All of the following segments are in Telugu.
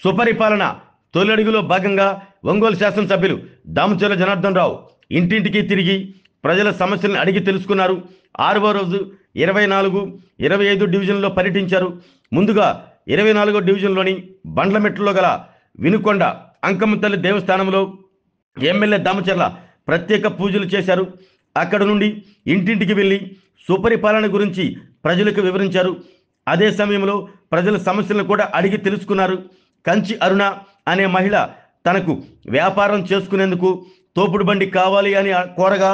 సుపరిపాలన తొలడుగులో భాగంగా ఒంగోలు శాసనసభ్యులు దామచర్ల జనార్దన్ రావు ఇంటింటికి తిరిగి ప్రజల సమస్యలను అడిగి తెలుసుకున్నారు. 6వ రోజు 24, 25 డివిజన్లో పర్యటించారు. ముందుగా 24వ డివిజన్లోని బండ్లమెట్లలో గల వినుకొండ అంకమ్మ తల్లి దేవస్థానంలో ఎమ్మెల్యే దామచర్ల ప్రత్యేక పూజలు చేశారు. అక్కడ నుండి ఇంటింటికి వెళ్ళి సుపరిపాలన గురించి ప్రజలకు వివరించారు. అదే సమయంలో ప్రజల సమస్యలను కూడా అడిగి తెలుసుకున్నారు. కంచి అరుణ అనే మహిళ తనకు వ్యాపారం చేసుకునేందుకు తోపుడు బండి కావాలి అని కోరగా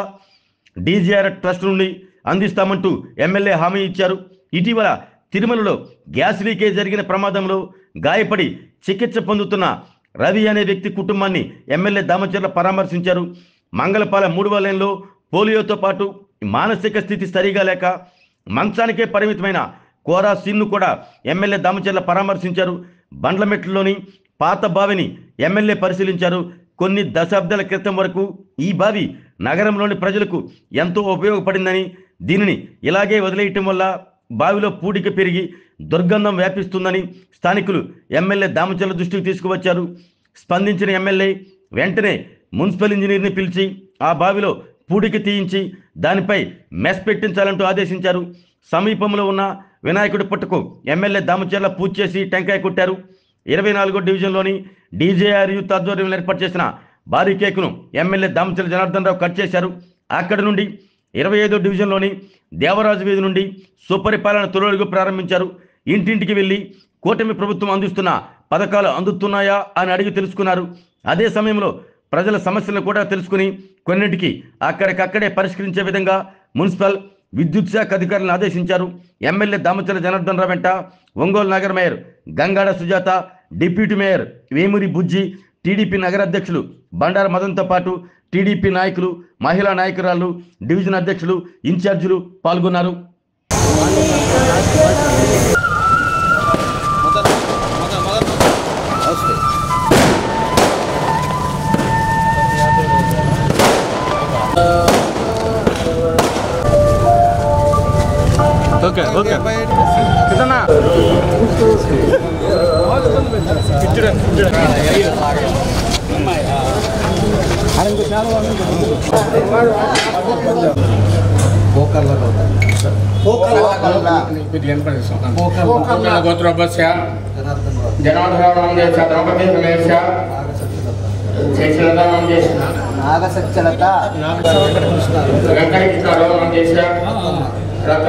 డీజీఆర్ ట్రస్ట్ నుండి అందిస్తామంటూ ఎమ్మెల్యే హామీ ఇచ్చారు. ఇటీవల తిరుమలలో గ్యాస్ లీకేజ్ జరిగిన ప్రమాదంలో గాయపడి చికిత్స పొందుతున్న రవి అనే వ్యక్తి కుటుంబాన్ని ఎమ్మెల్యే దామచర్ల పరామర్శించారు. మంగళపాలెం 3వ లైన్లో పోలియోతో పాటు మానసిక స్థితి సరిగా లేక మంచానికే పరిమితమైన కోరా సిన్ను కూడా ఎమ్మెల్యే దామచర్ల పరామర్శించారు. బండ్లమెట్లలోని పాత బావిని ఎమ్మెల్యే పరిశీలించారు. కొన్ని దశాబ్దాల క్రితం వరకు ఈ బావి నగరంలోని ప్రజలకు ఎంతో ఉపయోగపడిందని, దీనిని ఇలాగే వదిలేయటం వల్ల బావిలో పూడిక పెరిగి దుర్గంధం వ్యాపిస్తుందని స్థానికులు ఎమ్మెల్యే దామచర్ల దృష్టికి తీసుకువచ్చారు. స్పందించిన ఎమ్మెల్యే వెంటనే మున్సిపల్ ఇంజనీర్ని పిలిచి ఆ బావిలో పూడిక తీయించి దానిపై మెస్ పెట్టించాలంటూ ఆదేశించారు. సమీపంలో ఉన్న వినాయకుడి పుట్టకు ఎమ్మెల్యే దామచర్ల పూజ చేసి టెంకాయ కొట్టారు. 24వ డివిజన్లోని డీజేఆర్ యూత్ ఆధ్వర్యంలో ఏర్పాటు చేసిన భారీ కేకును ఎమ్మెల్యే దామచర్ల జనార్దన్ రావు కట్ చేశారు. అక్కడి నుండి 25వ డివిజన్లోని దేవరాజు వీధి నుండి సుపరిపాలన తొలడుగు ప్రారంభించారు. ఇంటింటికి వెళ్ళి కూటమి ప్రభుత్వం అందిస్తున్న పథకాలు అందుతున్నాయా అని అడిగి తెలుసుకున్నారు. అదే సమయంలో ప్రజల సమస్యలను కూడా తెలుసుకుని కొన్నింటికి అక్కడికక్కడే పరిష్కరించే విధంగా మున్సిపల్ విద్యుత్ శాఖ అధికారులను ఆదేశించారు. ఎమ్మెల్యే దామచర్ల జనార్దన్ రావు వెంట ఒంగోలు నగర mayor Gangada Sujatha, deputy mayor Vemuri Bujji, TDP నగర అధ్యక్షులు బండార మదన్తో పాటు టీడీపీ నాయకులు, మహిళా నాయకురాలు, డివిజన్ అధ్యక్షులు, ఇన్ఛార్జీలు పాల్గొన్నారు. ఓకే ఓకే కిదనా गोत्रपस्य जनार्दन रामदेव द्रौपदी रमेश सचलता रामदेव नागसचलता वेंकटेश रामदेव रत्न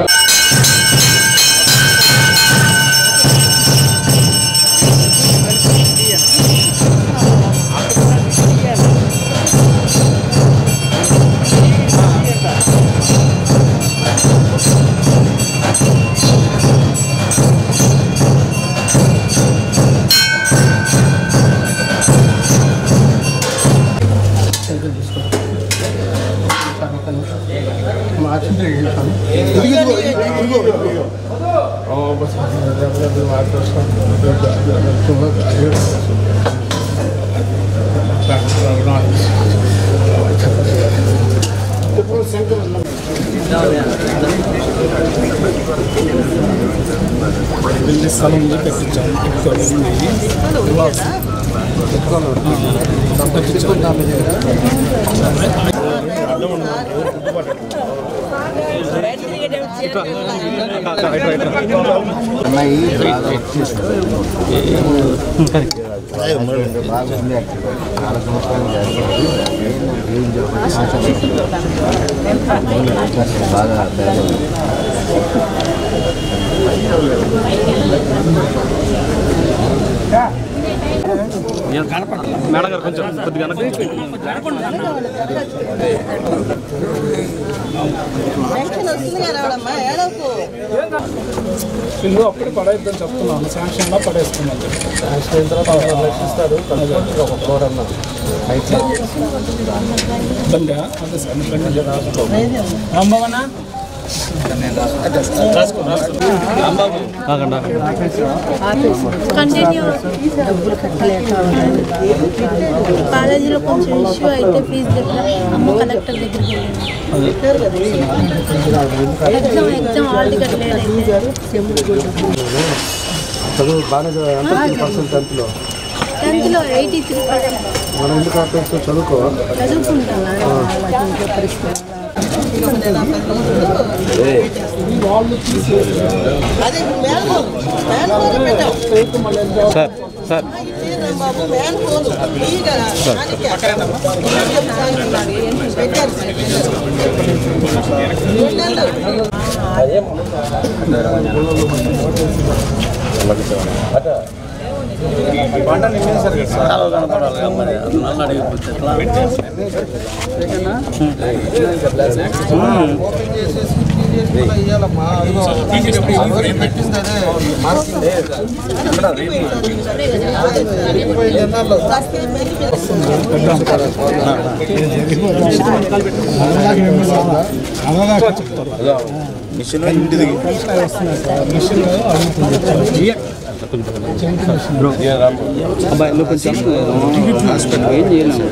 మేడం గారు కొంచెం కొద్దిగా ఇల్లు అప్పుడు పడేద్దని చెప్తున్నాను. శాంక్షన్లో పడేస్తున్నాను. శాంక్షన్ అయిన తర్వాత రక్షిస్తారు. ఒక ఫ్లోర్ అన్నా బండి అదే సార్ రాంబాబనా డబ్బులు కట్టలేక కాలేజీలో కొంచెం ఇష్యూ అయితే ఫీజు దగ్గర అమ్మ కలెక్టర్ దగ్గరికి ఎగ్జామ్ హాల్ టికెట్ లేదైతే చదువు బాగానే 10% 10th లో 83%. మనం ఎందుకు ఆపేస్తే చదువుకోవాలి చదువుకుంటున్నాను. సార్ సార్ మిషన్ ఇంటిది అబ్బాయి కొంచెం హాస్పిటల్ ఏం చేయలేము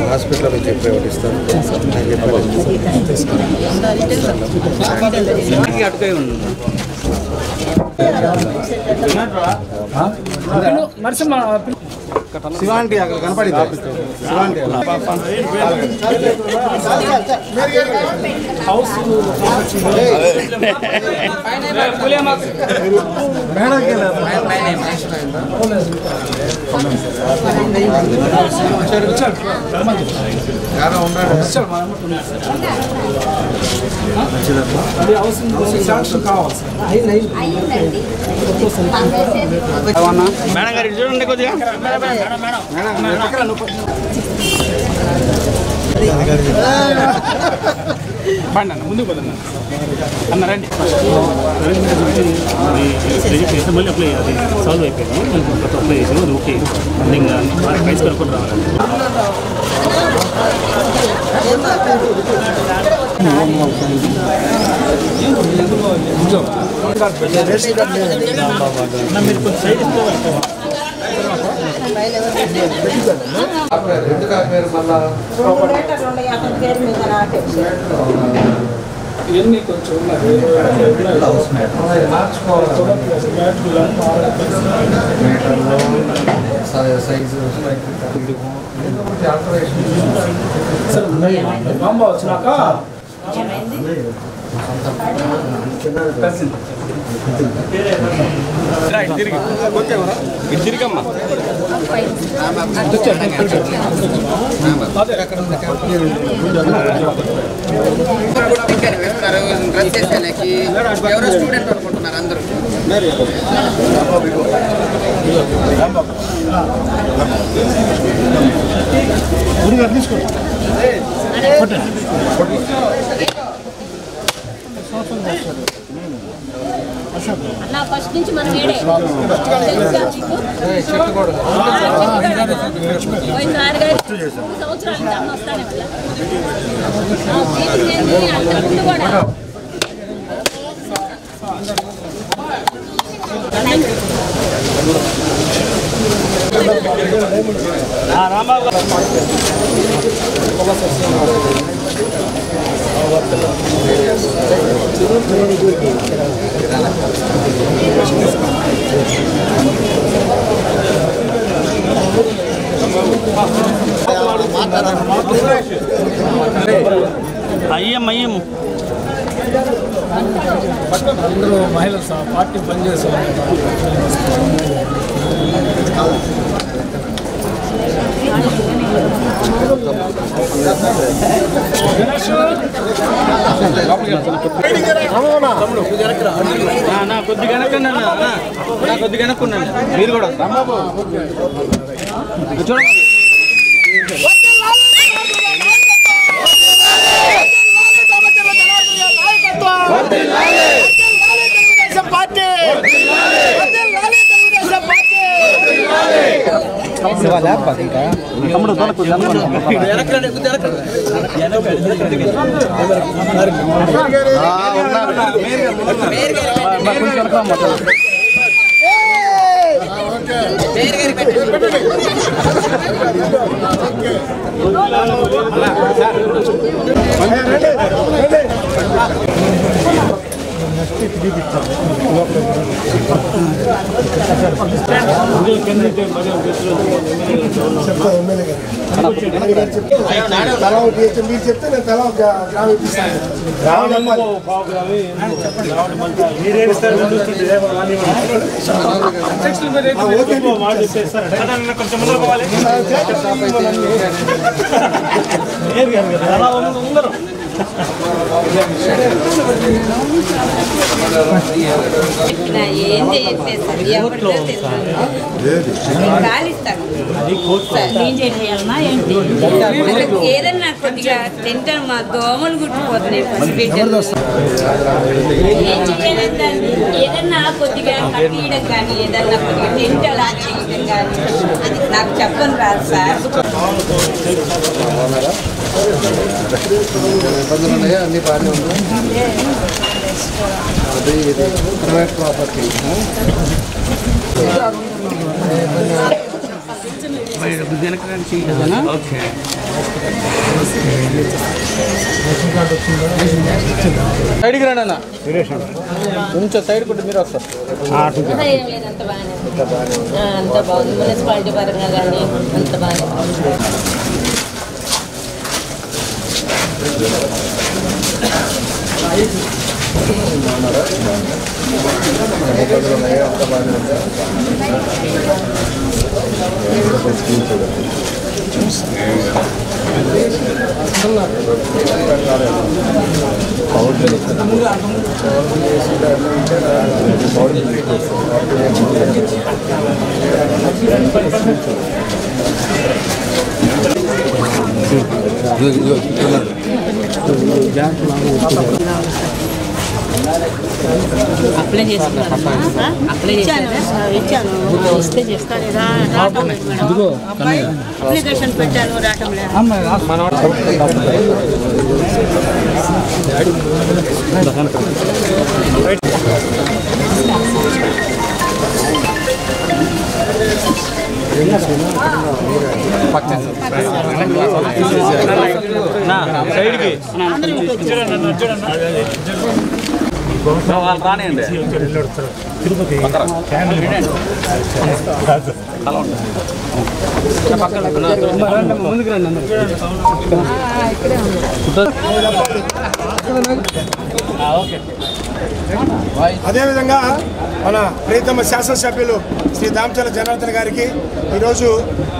హాస్పిటల్లో చెప్పి ఇస్తాను అటుకై ఉంది శివాంటి అక్కడ కనపడింది శివాంటి మేడం గారు చూడండి కొద్దిగా ముందుకు పోతున్నా అన్న రండి మళ్ళీ అప్లై అది సాల్వ్ అయిపోయింది కొత్త అప్లై చేసాము అది ఓకే ఇంకా ప్రైస్ కనుక్కొని రావాలి మీరు కొంచెం సైడ్ ఇవన్నీ కొంచెం బాంబా వచ్చినాక తిరిగమ్మా ఎవరో స్టూడెంట్ అనుకుంటున్నారు అందరూ అన్న ఫస్ట్ నుంచి మనం ఏడే సంవత్సరాలు వస్తానే కూడా రాంబాబు అయ్యం అందరూ మహిళలు పార్టీ పనిచేసేవాళ్ళు కొద్దిగా కొద్దిగా మీరు కూడా చూడండి మీరు చెప్తే నేను తల ఒక గ్రామం ఇప్పిస్తాను. ఏం చేయట్లేదు సార్, ఎవరితో ఏదన్నా కొద్దిగా తింటాను, మా దోమలు గుట్టుకుపోతున్నాయి పసిబిడ్డలు. ఏం చేయలేదు, ఏదన్నా కొద్దిగా కట్టియడం కానీ ఏదన్నా కొద్దిగా తింటలా చేయడం కానీ అది నాకు చెప్పను రాదు సార్. అన్ని బాగానే ఉన్నాయి. అది ఇది ప్రైవేట్ ప్రాపర్టీ. సైడ్కి రండి అన్న, కొంచెం సైడ్ కొట్టి మీరు వస్తారు. ఏం లేదు, అంత బాగుంది. మున్సిపాలిటీ పరంగా కానీ అంత బాగానే అప్లై చేసుకున్నాను, ఇచ్చాను, ఇస్తే చేస్తాను. అప్లికేషన్ పెట్టాను, రావటం లేదు. రానియండి తిరుపతి ముందుకు రండి. అదేవిధంగా మన ప్రియతమ శాసనసభ్యులు శ్రీ దామచర్ల జనార్దన్ గారికి ఈరోజు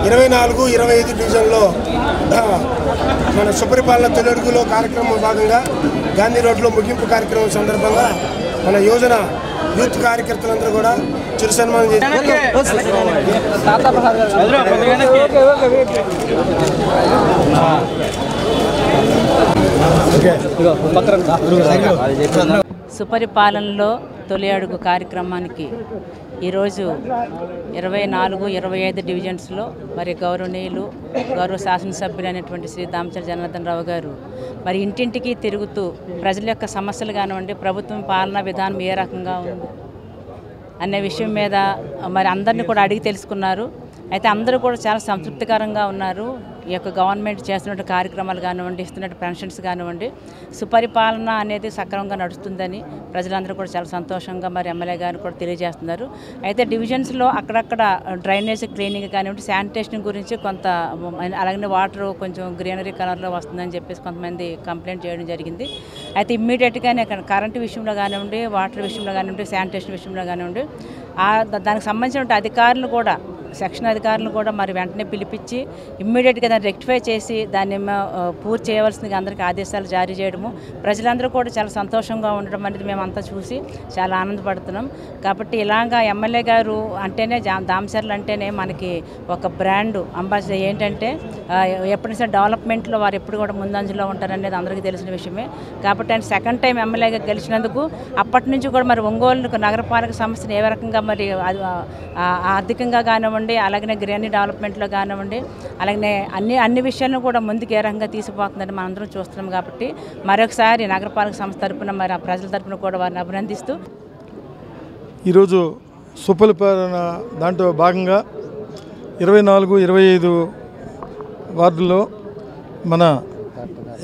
24, 25 డివిజన్లో మన సుపరిపాలన తొలడుగులో కార్యక్రమం భాగంగా గాంధీ రోడ్లో ముగింపు కార్యక్రమం సందర్భంగా మన యోజన యూత్ కార్యకర్తలందరూ కూడా చిరు సన్మానం చేశారు. సుపరిపాలనలో తొలి అడుగు కార్యక్రమానికి ఈరోజు 24, 25 డివిజన్స్లో మరి గౌరవ శాసనసభ్యులు అయినటువంటి శ్రీ దామచర్ల జనార్దన్ రావు గారు మరి ఇంటింటికి తిరుగుతూ ప్రజల యొక్క సమస్యలు కానివ్వండి, ప్రభుత్వం పాలనా విధానం ఏ రకంగా ఉంది అనే విషయం మీద మరి అందరినీ కూడా అడిగి తెలుసుకున్నారు. అయితే అందరూ కూడా చాలా సంతృప్తికరంగా ఉన్నారు. ఈ యొక్క గవర్నమెంట్ చేస్తున్న కార్యక్రమాలు కానివ్వండి, ఇస్తున్న పెన్షన్స్ కానివ్వండి, సుపరిపాలన అనేది సక్రమంగా నడుస్తుందని ప్రజలందరూ కూడా చాలా సంతోషంగా మరి ఎమ్మెల్యే గారు కూడా తెలియజేస్తున్నారు. అయితే డివిజన్స్లో అక్కడక్కడ డ్రైనేజ్ క్లీనింగ్ కానివ్వండి, శానిటేషన్ గురించి కొంత, అలాగే వాటర్ కొంచెం గ్రీనరీ కలర్లో వస్తుందని చెప్పేసి కొంతమంది కంప్లైంట్ చేయడం జరిగింది. అయితే ఇమ్మీడియట్గానే కరెంటు విషయంలో కానివ్వండి, వాటర్ విషయంలో కానివ్వండి, శానిటేషన్ విషయంలో కానివ్వండి, దానికి సంబంధించిన అధికారులు కూడా, సెక్షన్ అధికారులను కూడా మరి వెంటనే పిలిపించి ఇమ్మీడియట్గా దాన్ని రెక్టిఫై చేసి దాన్ని పూర్తి చేయవలసిందిగా అందరికీ ఆదేశాలు జారీ చేయడము, ప్రజలందరూ కూడా చాలా సంతోషంగా ఉండడం అనేది మేమంతా చూసి చాలా ఆనందపడుతున్నాం. కాబట్టి ఇలాగా ఎమ్మెల్యే గారు అంటేనే, దామచర్ల అంటేనే మనకి ఒక బ్రాండ్ అంబాసిడర్. ఏంటంటే ఎప్పటి సరే డెవలప్మెంట్లో వారు ఎప్పుడు కూడా ముందంజలో ఉంటారనేది అందరికీ తెలిసిన విషయమే. కాబట్టి ఆయన సెకండ్ టైం ఎమ్మెల్యేగా గెలిచినందుకు అప్పటి నుంచి కూడా మరి ఒంగోలు నగరపాలక సంస్థను ఏ రకంగా మరి ఆర్థికంగా కానివ్వండి, అలాగనే గ్రీనరీ డెవలప్మెంట్లో కానివ్వండి, అలాగనే అన్ని విషయాలను కూడా ముందుకు ఏ రకంగా తీసుకుపోతుందని మనందరం చూస్తున్నాం. కాబట్టి మరొకసారి నగరపాలక సంస్థ తరఫున మరి ఆ ప్రజల తరఫున కూడా వారిని అభినందిస్తూ ఈరోజు సుపరిపాలన దాంట్లో భాగంగా 24, 25 వార్డుల్లో మన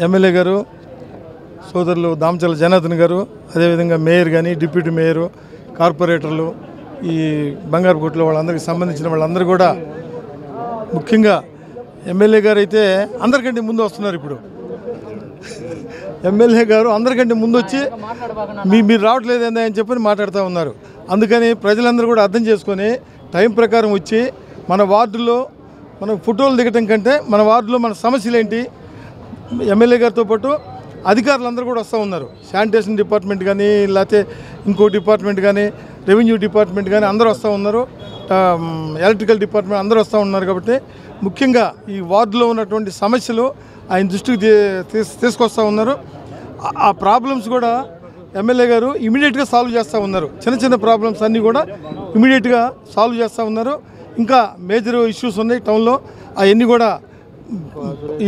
ఎమ్మెల్యే గారు సోదరులు దామచర్ల జనార్దన్ గారు, అదేవిధంగా మేయర్ కానీ, డిప్యూటీ మేయరు, కార్పొరేటర్లు ఈ బంగారు కొట్ల వాళ్ళందరికీ సంబంధించిన వాళ్ళందరూ కూడా, ముఖ్యంగా ఎమ్మెల్యే గారు అయితే అందరికంటే ముందు వస్తున్నారు. ఇప్పుడు ఎమ్మెల్యే గారు అందరికంటే ముందు వచ్చి మీరు రావట్లేదు అని చెప్పని మాట్లాడుతూ ఉన్నారు. అందుకని ప్రజలందరూ కూడా అర్థం చేసుకొని టైం ప్రకారం వచ్చి మన వార్డులో మనం ఫోటోలు దిగటం కంటే మన వార్డులో మన సమస్యలు ఏంటి, ఎమ్మెల్యే గారితో పాటు అధికారులందరూ కూడా వస్తూ ఉన్నారు. శానిటేషన్ డిపార్ట్మెంట్ కానీ, లేకపోతే ఇంకో డిపార్ట్మెంట్ కానీ, రెవెన్యూ డిపార్ట్మెంట్ కానీ అందరూ వస్తూ ఉన్నారు, ఎలక్ట్రికల్ డిపార్ట్మెంట్ అందరూ వస్తూ ఉన్నారు. కాబట్టి ముఖ్యంగా ఈ వార్డులో ఉన్నటువంటి సమస్యలు ఆయన దృష్టికి తీసుకొస్తూ ఉన్నారు. ఆ ప్రాబ్లమ్స్ కూడా ఎమ్మెల్యే గారు ఇమీడియట్గా సాల్వ్ చేస్తూ ఉన్నారు. చిన్న చిన్న ప్రాబ్లమ్స్ అన్నీ కూడా ఇమీడియట్గా సాల్వ్ చేస్తూ ఉన్నారు. ఇంకా మేజర్ ఇష్యూస్ ఉన్నాయి టౌన్లో, అవన్నీ కూడా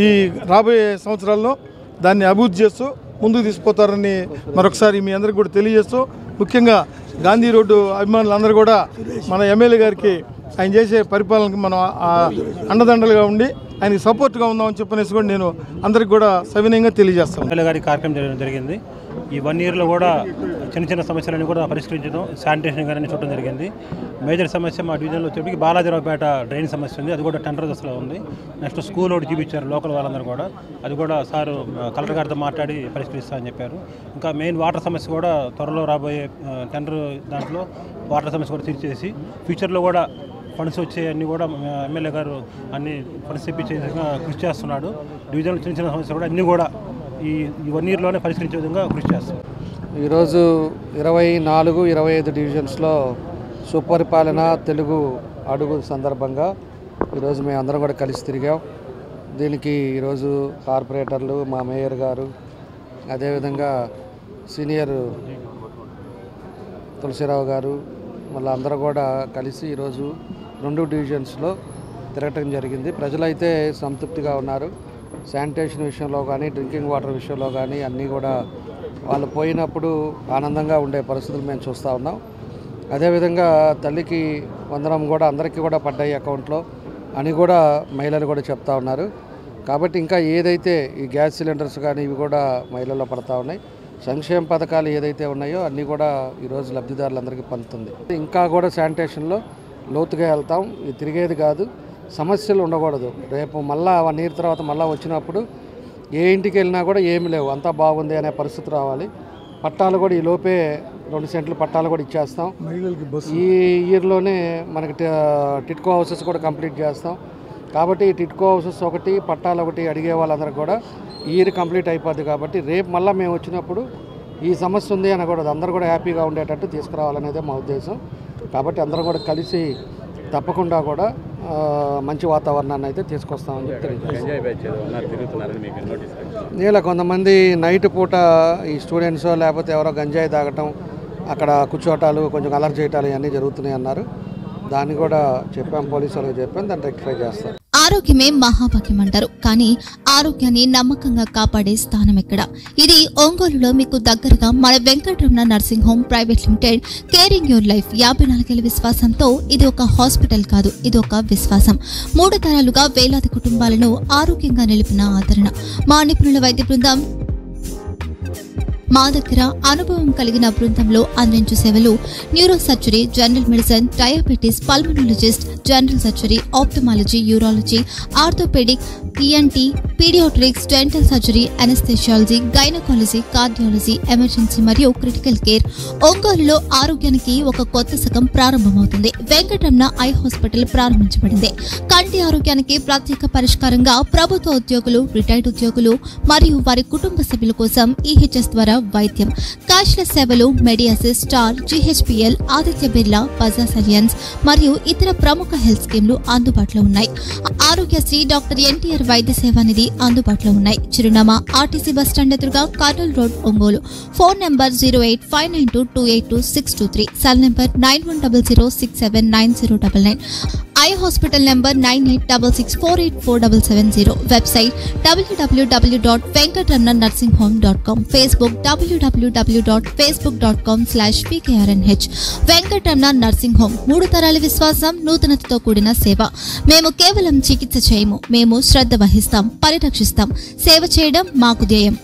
ఈ రాబోయే సంవత్సరాల్లో దాన్ని అభివృద్ధి చేస్తూ ముందుకు తీసుకుపోతారని మరొకసారి మీ అందరికీ కూడా తెలియజేస్తూ, ముఖ్యంగా గాంధీ రోడ్డు అభిమానులందరూ కూడా మన ఎమ్మెల్యే గారికి ఆయన చేసే పరిపాలనకి మనం అండదండలుగా ఉండి ఆయనకి సపోర్ట్గా ఉందామని చెప్పనేసి కూడా నేను అందరికి కూడా సవినయంగా తెలియజేస్తాను. ఎమ్మెల్యే గారి కార్యక్రమం జరిగింది. ఈ 1 ఇయర్లో కూడా చిన్న చిన్న సమస్యలన్నీ కూడా పరిష్కరించడం, శానిటేషన్ కానీ చూడడం జరిగింది. మేజర్ సమస్య మా డివిజన్లో వచ్చేప్పటికి బాలాజీరావుపేట డ్రైన్ సమస్య ఉంది. అది కూడా టెండర్ దశలో ఉంది. నెక్స్ట్ స్కూల్ ఒకటి చూపించారు లోకల్ వాళ్ళందరూ కూడా, అది కూడా సారు కలెక్టర్ గారితో మాట్లాడి పరిష్కరిస్తామని చెప్పారు. ఇంకా మెయిన్ వాటర్ సమస్య కూడా త్వరలో రాబోయే టెండర్ దాంట్లో వాటర్ సమస్య కూడా తీర్చేసి ఫ్యూచర్లో కూడా ఫండ్స్ వచ్చేవన్నీ కూడా ఎమ్మెల్యే గారు అన్ని ఫండ్స్ తెప్పించే విధంగా కృషి చేస్తున్నాడు. డివిజన్లో చిన్న చిన్న సమస్యలు కూడా అన్నీ కూడా ఈ 1 ఇయర్లోనే పరిష్కరించే విధంగా కృషి చేస్తాం. ఈరోజు 24, 25 డివిజన్స్లో సుపరిపాలన తెలుగు అడుగు సందర్భంగా ఈరోజు మేము అందరం కూడా కలిసి తిరిగాం. దీనికి ఈరోజు కార్పొరేటర్లు, మా మేయర్ గారు, అదేవిధంగా సీనియర్ తులసిరావు గారు, మళ్ళీ అందరూ కూడా కలిసి ఈరోజు 2 డివిజన్స్లో తిరగటం జరిగింది. ప్రజలైతే సంతృప్తిగా ఉన్నారు. శానిటేషన్ విషయంలో కానీ, డ్రింకింగ్ వాటర్ విషయంలో కానీ అన్నీ కూడా వాళ్ళు పోయినప్పుడు ఆనందంగా ఉండే పరిస్థితులు మేము చూస్తూ ఉన్నాం. అదేవిధంగా తల్లికి వందనం కూడా అందరికీ కూడా పడ్డాయి అకౌంట్లో అని కూడా మహిళలు కూడా చెప్తా ఉన్నారు. కాబట్టి ఇంకా ఏదైతే ఈ గ్యాస్ సిలిండర్స్ కానీ ఇవి కూడా మహిళల్లో పడతా ఉన్నాయి. సంక్షేమ పథకాలు ఏదైతే ఉన్నాయో అన్నీ కూడా ఈరోజు లబ్ధిదారులందరికీ పందుతుంది. ఇంకా కూడా శానిటేషన్లో లోతుగా వెళ్తాం. ఇది తిరిగేది కాదు, సమస్యలు ఉండకూడదు. రేపు మళ్ళీ 1 ఇయర్ తర్వాత మళ్ళీ వచ్చినప్పుడు ఏ ఇంటికి వెళ్ళినా కూడా ఏమి లేవు, అంతా బాగుంది అనే పరిస్థితి రావాలి. పట్టాలు కూడా ఈ లోపే 2 సెంట్లు పట్టాలు కూడా ఇచ్చేస్తాం. ఈ ఇయర్లోనే మనకి టిట్కో హౌసెస్ కూడా కంప్లీట్ చేస్తాం. కాబట్టి ఈ టిట్కో హౌసెస్ ఒకటి, పట్టాలు ఒకటి అడిగే వాళ్ళందరూ కూడా ఈ ఇయర్ కంప్లీట్ అయిపోద్ది. కాబట్టి రేపు మళ్ళీ మేము వచ్చినప్పుడు ఈ సమస్య ఉంది అనకూడదు, అందరూ కూడా హ్యాపీగా ఉండేటట్టు తీసుకురావాలనేదే మా ఉద్దేశం. కాబట్టి అందరం కూడా కలిసి తప్పకుండా కూడా మంచి వాతావరణాన్ని అయితే తీసుకొస్తామని చెప్పి ఇలా కొంతమంది నైట్ పూట ఈ స్టూడెంట్స్ లేకపోతే ఎవరో గంజాయి తాగటం, అక్కడ కూర్చోటాలు, కొంచెం అలర్ట్ చేయటాలు ఇవన్నీ జరుగుతున్నాయి అన్నారు. దాన్ని కూడా చెప్పాం, పోలీసు వాళ్ళకి చెప్పాం, దాన్ని రెక్టిఫై చేస్తాం. ఆరోగ్యమే మహాభాగ్యం అంటారు, కానీ ఆరోగ్యాన్ని నమ్మకంగా కాపాడే స్థానం ఎక్కడ? ఇది ఒంగోలులో మీకు దగ్గరగా మన Venkataramana nursing home private limited. Caring your life 54 ఏళ్ల విశ్వాసంతో ఇది ఒక హాస్పిటల్ కాదు, ఇది ఒక విశ్వాసం. 3 తరాలుగా వేలాది కుటుంబాలను ఆరోగ్యంగా నిలిపిన ఆదరణ. మా నిపుణుల వైద్య బృందం మా దగ్గర అనుభవం కలిగిన బృందంలో అందించే సేవలు neuro surgery, general medicine, diabetes, pulmonologist, general surgery, ophthalmology, urology, orthopaedic, ENT, paediatrics, dental surgery, anaesthesiology, gynaecology, cardiology, emergency మరియు క్రిటికల్ కేర్. ఒంగోలులో ఆరోగ్యానికి ఒక కొత్త శకం ప్రారంభమవుతుంది. వెంకటరమణ ఐ హాస్పిటల్ ప్రారంభించబడింది. కంటి ఆరోగ్యానికి ప్రత్యేక పరిష్కారంగా ప్రభుత్వ ఉద్యోగులు, రిటైర్డ్ ఉద్యోగులు మరియు వారి కుటుంబ సభ్యుల కోసం ఈహెచ్ఎస్ ద్వారా వైద్యం, క్యాష్లెస్ సేవలు, మెడియాసిస్, స్టార్, జీహెచ్పిఎల్, ఆదిత్య బిర్లా, బజాజ్ అలియన్స్ మరియు ఇతర ప్రముఖ హెల్త్ స్కీమ్లు అందుబాటులో ఉన్నాయి. ఆరోగ్యశ్రీ, డాక్టర్ ఎన్టీఆర్ వైద్య సేవానిధి అందుబాటులో ఉన్నాయి. చిరునామా ఆర్టీసీ బస్టాండ్ ఎదురుగా, Kurnool road, Ongole. Phone number 08592282623, cell number 9100679099, eye hospital number 9866484770, website www.venkatramananursinghome.com, Facebook www.facebook.com/pkrnh. Venkataramana nursing home, 3 తరాల విశ్వాసం, నూతనతతో కూడిన సేవ. మేము కేవలం చికిత్స చేయము, మేము శ్రద్ధ వహిస్తాం, పరిరక్షిస్తాం. సేవ చేయడం మాకు ధ్యేయం.